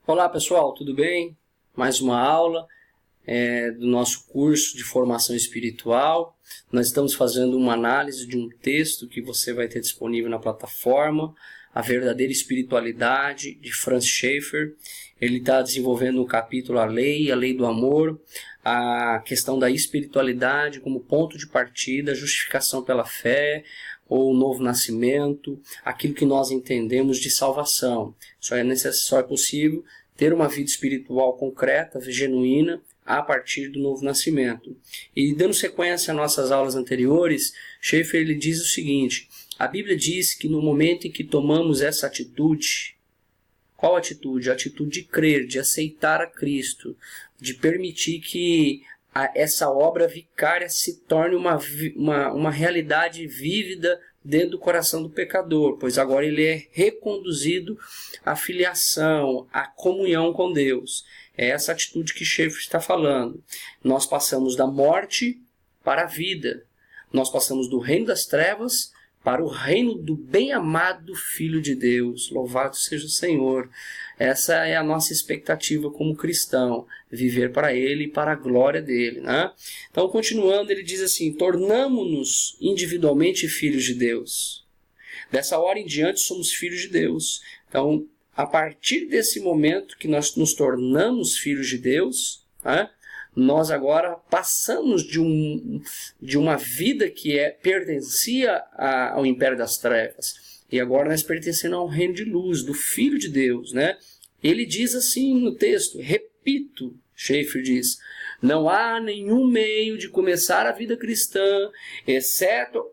Olá pessoal, tudo bem? Mais uma aula do nosso curso de formação espiritual. Nós estamos fazendo uma análise de um texto que você vai ter disponível na plataforma, A Verdadeira Espiritualidade, de Franz Schaeffer. Ele está desenvolvendo no capítulo a lei do amor, a questão da espiritualidade como ponto de partida, justificação pela fé, ou novo nascimento, aquilo que nós entendemos de salvação. Só é possível ter uma vida espiritual concreta, genuína, a partir do novo nascimento. E dando sequência às nossas aulas anteriores, Schaeffer ele diz o seguinte: a Bíblia diz que no momento em que tomamos essa atitude, qual atitude? A atitude de crer, de aceitar a Cristo, de permitir que essa obra vicária se torne uma realidade vívida dentro do coração do pecador, pois agora ele é reconduzido à filiação, à comunhão com Deus. É essa atitude que Schaeffer está falando. Nós passamos da morte para a vida. Nós passamos do reino das trevas para o reino do bem-amado Filho de Deus. Louvado seja o Senhor. Essa é a nossa expectativa como cristão, viver para Ele e para a glória dEle, né? Então, continuando, ele diz assim: tornamo-nos individualmente filhos de Deus. Dessa hora em diante somos filhos de Deus. Então, a partir desse momento que nós nos tornamos filhos de Deus, né, nós agora passamos de uma vida que pertencia ao império das trevas. E agora nós pertencemos ao reino de luz, do Filho de Deus, né? Ele diz assim no texto, repito, Schaeffer diz: não há nenhum meio de começar a vida cristã, exceto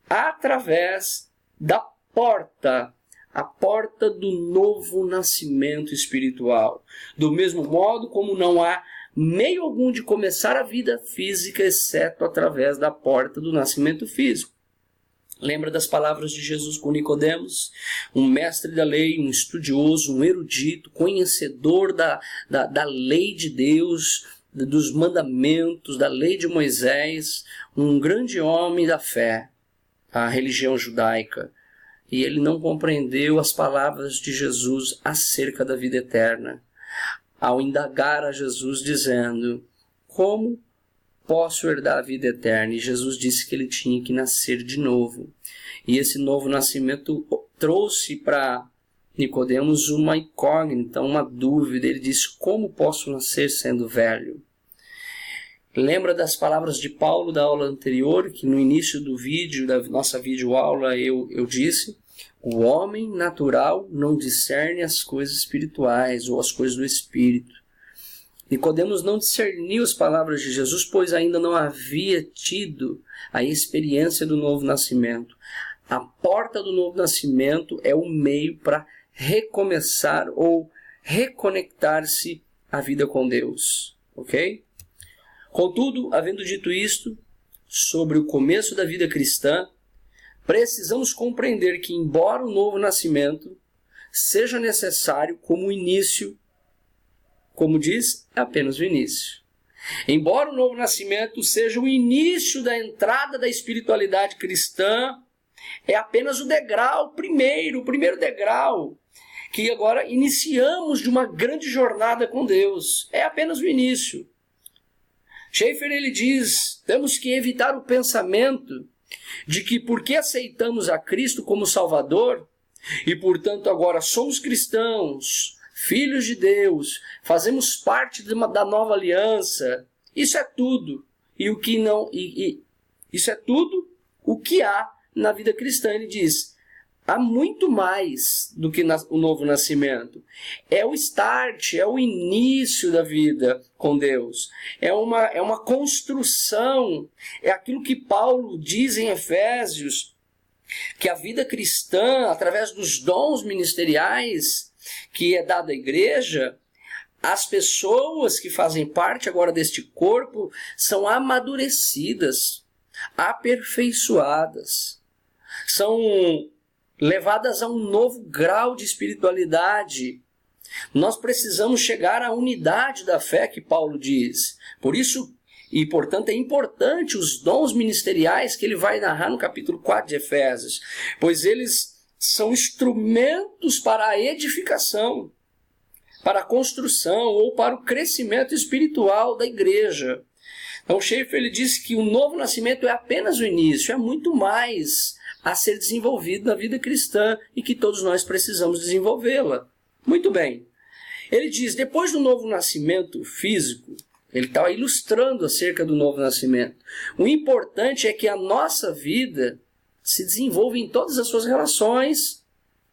através da porta, a porta do novo nascimento espiritual. Do mesmo modo como não há meio algum de começar a vida física, exceto através da porta do nascimento físico. Lembra das palavras de Jesus com Nicodemos? Um mestre da lei, um estudioso, um erudito, conhecedor da lei de Deus, dos mandamentos, da lei de Moisés, um grande homem da fé, a religião judaica. E ele não compreendeu as palavras de Jesus acerca da vida eterna. Ao indagar a Jesus dizendo: como posso herdar a vida eterna? E Jesus disse que ele tinha que nascer de novo. E esse novo nascimento trouxe para Nicodemos uma incógnita, uma dúvida. Ele disse: como posso nascer sendo velho? Lembra das palavras de Paulo da aula anterior, que no início do vídeo, da nossa videoaula, eu disse: o homem natural não discerne as coisas espirituais ou as coisas do Espírito. Nicodemos não discerniu as palavras de Jesus, pois ainda não havia tido a experiência do novo nascimento. A porta do novo nascimento é o meio para recomeçar ou reconectar-se à vida com Deus. Ok? Contudo, havendo dito isto sobre o começo da vida cristã, precisamos compreender que, embora o novo nascimento seja necessário como início, como diz, é apenas o início. Embora o novo nascimento seja o início da entrada da espiritualidade cristã, é apenas o primeiro degrau, que agora iniciamos de uma grande jornada com Deus. É apenas o início. Schaeffer ele diz: temos que evitar o pensamento de que porque aceitamos a Cristo como Salvador e, portanto, agora somos cristãos, filhos de Deus, fazemos parte da nova aliança, isso é tudo. Isso é tudo o que há na vida cristã. Ele diz: há muito mais do que o novo nascimento. É o start, é o início da vida com Deus. É uma construção. É aquilo que Paulo diz em Efésios, que a vida cristã, através dos dons ministeriais que é dado à igreja, as pessoas que fazem parte agora deste corpo são amadurecidas, aperfeiçoadas, são levadas a um novo grau de espiritualidade. Nós precisamos chegar à unidade da fé que Paulo diz. Por isso, e portanto, é importante os dons ministeriais que ele vai narrar no capítulo 4 de Efésios, pois eles são instrumentos para a edificação. para a construção ou para o crescimento espiritual da igreja. Então, Schaeffer ele disse que o novo nascimento é apenas o início, é muito mais a ser desenvolvido na vida cristã e que todos nós precisamos desenvolvê-la. Muito bem. Ele diz, depois do novo nascimento físico, ele está ilustrando acerca do novo nascimento. O importante é que a nossa vida se desenvolva em todas as suas relações,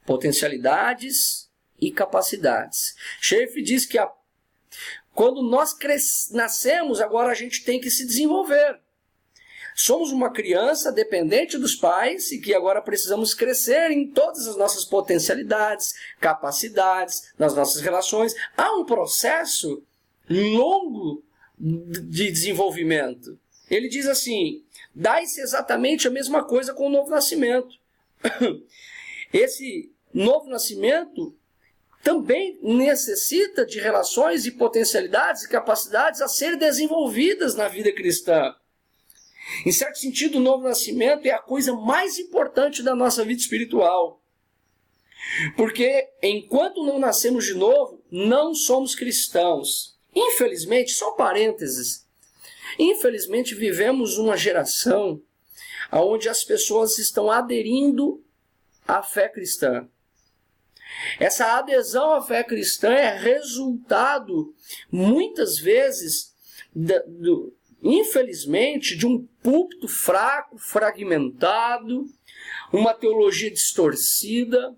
potencialidades e capacidades. Schaeffer diz que quando nós nascemos, agora a gente tem que se desenvolver. Somos uma criança dependente dos pais e que agora precisamos crescer em todas as nossas potencialidades, capacidades, nas nossas relações. Há um processo longo de desenvolvimento. Ele diz assim, dá-se exatamente a mesma coisa com o novo nascimento. Esse novo nascimento também necessita de relações e potencialidades e capacidades a ser desenvolvidas na vida cristã. Em certo sentido, o novo nascimento é a coisa mais importante da nossa vida espiritual. Porque enquanto não nascemos de novo, não somos cristãos. Infelizmente, só parênteses, infelizmente vivemos uma geração onde as pessoas estão aderindo à fé cristã. Essa adesão à fé cristã é resultado, muitas vezes, infelizmente, de um púlpito fraco, fragmentado, uma teologia distorcida.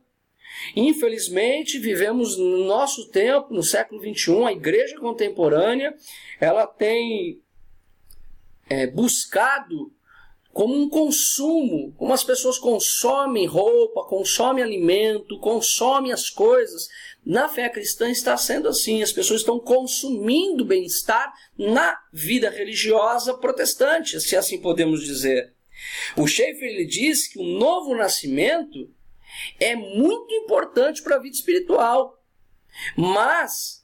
Infelizmente, vivemos no nosso tempo, no século XXI, a igreja contemporânea, ela tem buscado como um consumo, como as pessoas consomem roupa, consomem alimento, consomem as coisas. Na fé cristã está sendo assim, as pessoas estão consumindo bem-estar na vida religiosa protestante, se assim podemos dizer. O Schaeffer ele diz que o novo nascimento é muito importante para a vida espiritual. Mas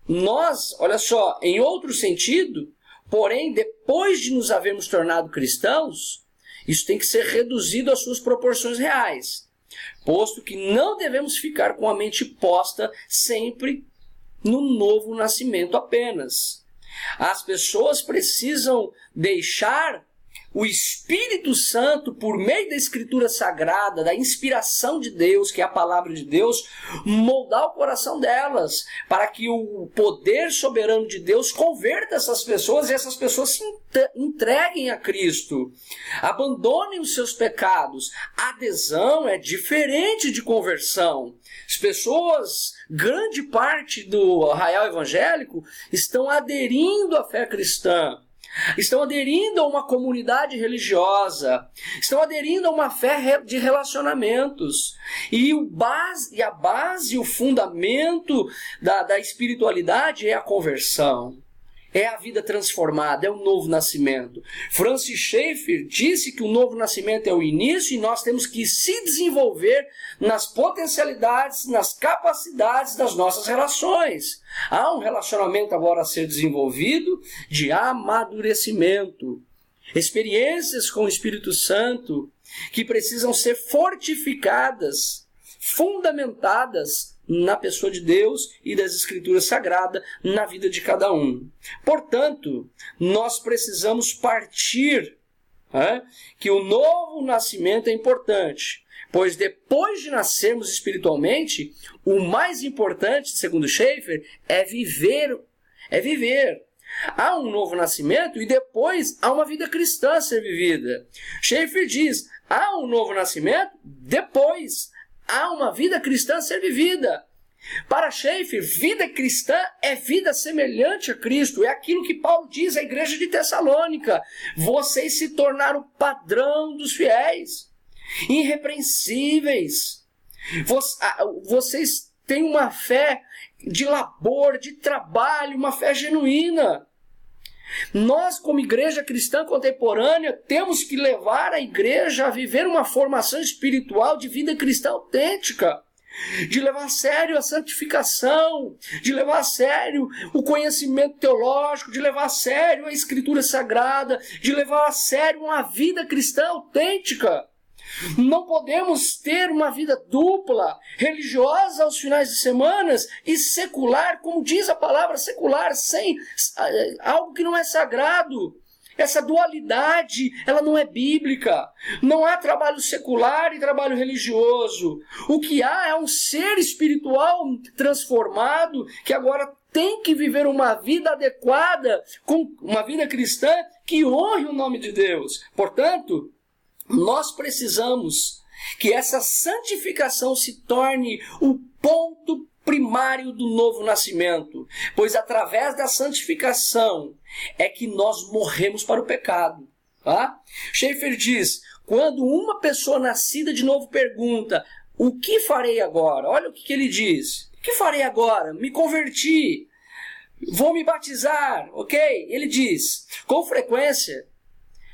nós, olha só, em outro sentido, porém, depois de nos havermos tornado cristãos, isso tem que ser reduzido às suas proporções reais, posto que não devemos ficar com a mente posta sempre no novo nascimento apenas. As pessoas precisam deixar o Espírito Santo, por meio da Escritura Sagrada, da inspiração de Deus, que é a palavra de Deus, moldar o coração delas, para que o poder soberano de Deus converta essas pessoas e essas pessoas se entreguem a Cristo. Abandonem os seus pecados. Adesão é diferente de conversão. As pessoas, grande parte do arraial evangélico, estão aderindo à fé cristã. Estão aderindo a uma comunidade religiosa, estão aderindo a uma fé de relacionamentos. E a base, o fundamento da espiritualidade é a conversão, é a vida transformada, é o novo nascimento. Francis Schaeffer disse que o novo nascimento é o início e nós temos que se desenvolver nas potencialidades, nas capacidades das nossas relações. Há um relacionamento agora a ser desenvolvido de amadurecimento. Experiências com o Espírito Santo que precisam ser fortificadas, fundamentadas na pessoa de Deus e das Escrituras Sagradas na vida de cada um. Portanto, nós precisamos partir que o novo nascimento é importante. Pois depois de nascermos espiritualmente, o mais importante, segundo Schaeffer, é viver. Há um novo nascimento e depois há uma vida cristã a ser vivida. Schaeffer diz, há um novo nascimento, depois há uma vida cristã a ser vivida. Para Schaeffer, vida cristã é vida semelhante a Cristo. É aquilo que Paulo diz à igreja de Tessalônica. Vocês se tornaram o padrão dos fiéis, irrepreensíveis. Vocês têm uma fé de labor, de trabalho, uma fé genuína. Nós, como igreja cristã contemporânea, temos que levar a igreja a viver uma formação espiritual de vida cristã autêntica, de levar a sério a santificação, de levar a sério o conhecimento teológico, de levar a sério a Escritura Sagrada, de levar a sério uma vida cristã autêntica. Não podemos ter uma vida dupla, religiosa aos finais de semana e secular, como diz a palavra secular, sem algo que não é sagrado. Essa dualidade, ela não é bíblica. Não há trabalho secular e trabalho religioso. O que há é um ser espiritual transformado que agora tem que viver uma vida adequada, com uma vida cristã que honre o nome de Deus. Portanto, nós precisamos que essa santificação se torne o ponto primário do novo nascimento, pois através da santificação é que nós morremos para o pecado. Tá? Schaeffer diz, quando uma pessoa nascida de novo pergunta, o que farei agora? Olha o que ele diz. O que farei agora? Me converti, vou me batizar, ok? Ele diz, com frequência,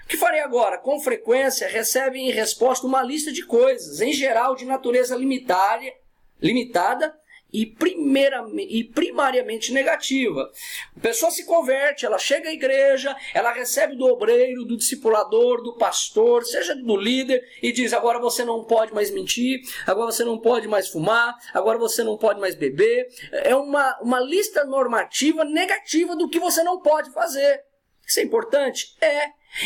o que farei agora? Com frequência recebe em resposta uma lista de coisas, em geral de natureza limitada, e primariamente negativa. A pessoa se converte, ela chega à igreja, ela recebe do obreiro, do discipulador, do pastor, seja do líder, e diz, agora você não pode mais mentir, agora você não pode mais fumar, agora você não pode mais beber. É uma lista normativa negativa do que você não pode fazer. Isso é importante?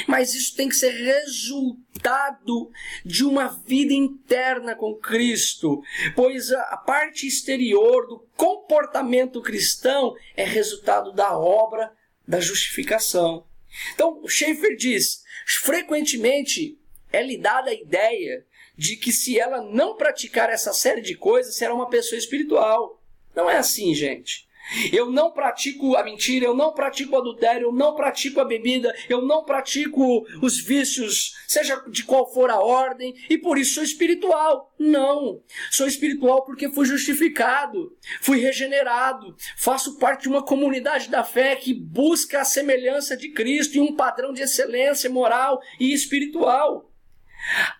Mas isso tem que ser resultado de uma vida interna com Cristo, pois a parte exterior do comportamento cristão é resultado da obra da justificação. Então, Schaeffer diz, frequentemente é lhe dada a ideia de que se ela não praticar essa série de coisas, será uma pessoa espiritual. Não é assim, gente. Eu não pratico a mentira, eu não pratico o adultério, eu não pratico a bebida, eu não pratico os vícios, seja de qual for a ordem, e por isso sou espiritual. Não, sou espiritual porque fui justificado, fui regenerado, faço parte de uma comunidade da fé que busca a semelhança de Cristo e um padrão de excelência moral e espiritual.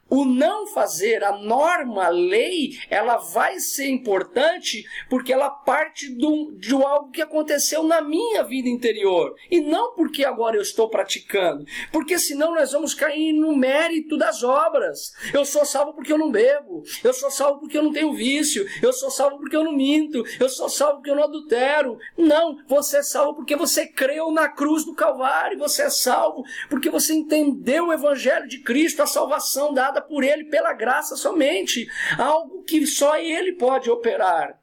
O não fazer, a norma, a lei, ela vai ser importante porque ela parte de algo que aconteceu na minha vida interior. E não porque agora eu estou praticando. Porque senão nós vamos cair no mérito das obras. Eu sou salvo porque eu não bebo. Eu sou salvo porque eu não tenho vício. Eu sou salvo porque eu não minto. Eu sou salvo porque eu não adultero. Não, você é salvo porque você creu na cruz do Calvário. Você é salvo porque você entendeu o Evangelho de Cristo, a salvação dada por Ele, pela graça somente, algo que só Ele pode operar.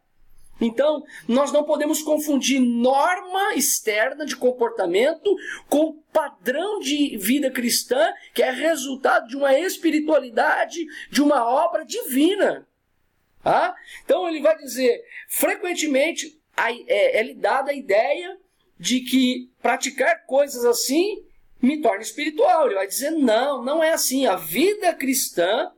Então, nós não podemos confundir norma externa de comportamento com o padrão de vida cristã, que é resultado de uma espiritualidade, de uma obra divina. Tá? Então, ele vai dizer, frequentemente, é-lhe dada a ideia de que praticar coisas assim me torna espiritual. Ele vai dizer, não é assim. A vida cristã,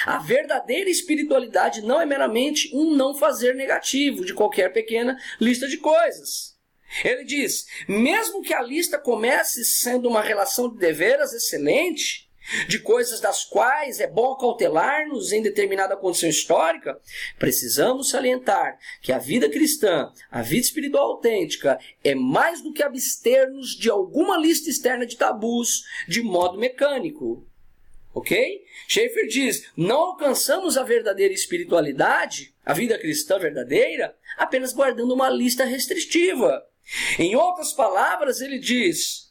a verdadeira espiritualidade não é meramente um não fazer negativo de qualquer pequena lista de coisas. Ele diz, mesmo que a lista comece sendo uma relação de deveras excelente, de coisas das quais é bom cautelar-nos em determinada condição histórica, precisamos salientar que a vida cristã, a vida espiritual autêntica, é mais do que abster-nos de alguma lista externa de tabus de modo mecânico. Ok? Schaeffer diz, não alcançamos a verdadeira espiritualidade, a vida cristã verdadeira, apenas guardando uma lista restritiva. Em outras palavras, ele diz,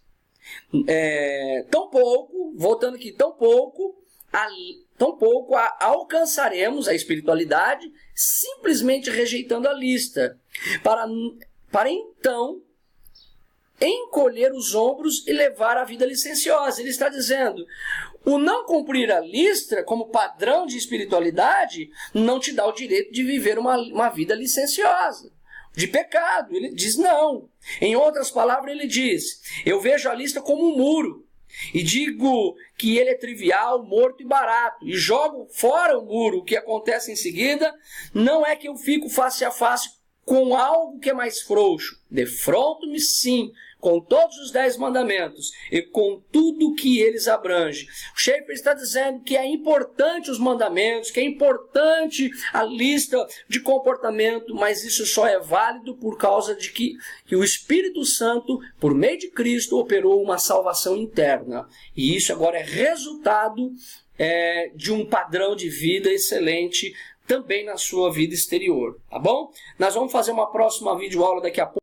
tampouco alcançaremos a espiritualidade simplesmente rejeitando a lista, para então encolher os ombros e levar a vida licenciosa. Ele está dizendo, o não cumprir a lista como padrão de espiritualidade não te dá o direito de viver uma vida licenciosa, de pecado. Ele diz não. Em outras palavras, ele diz, eu vejo a lista como um muro e digo que ele é trivial, morto e barato, e jogo fora o muro. O que acontece em seguida não é que eu fico face a face com algo que é mais frouxo. Defronto-me sim com todos os 10 mandamentos e com tudo que eles abrangem. O Schaeffer está dizendo que é importante os mandamentos, que é importante a lista de comportamento, mas isso só é válido por causa de que o Espírito Santo, por meio de Cristo, operou uma salvação interna. E isso agora é resultado de um padrão de vida excelente também na sua vida exterior, tá bom? Nós vamos fazer uma próxima videoaula daqui a pouco.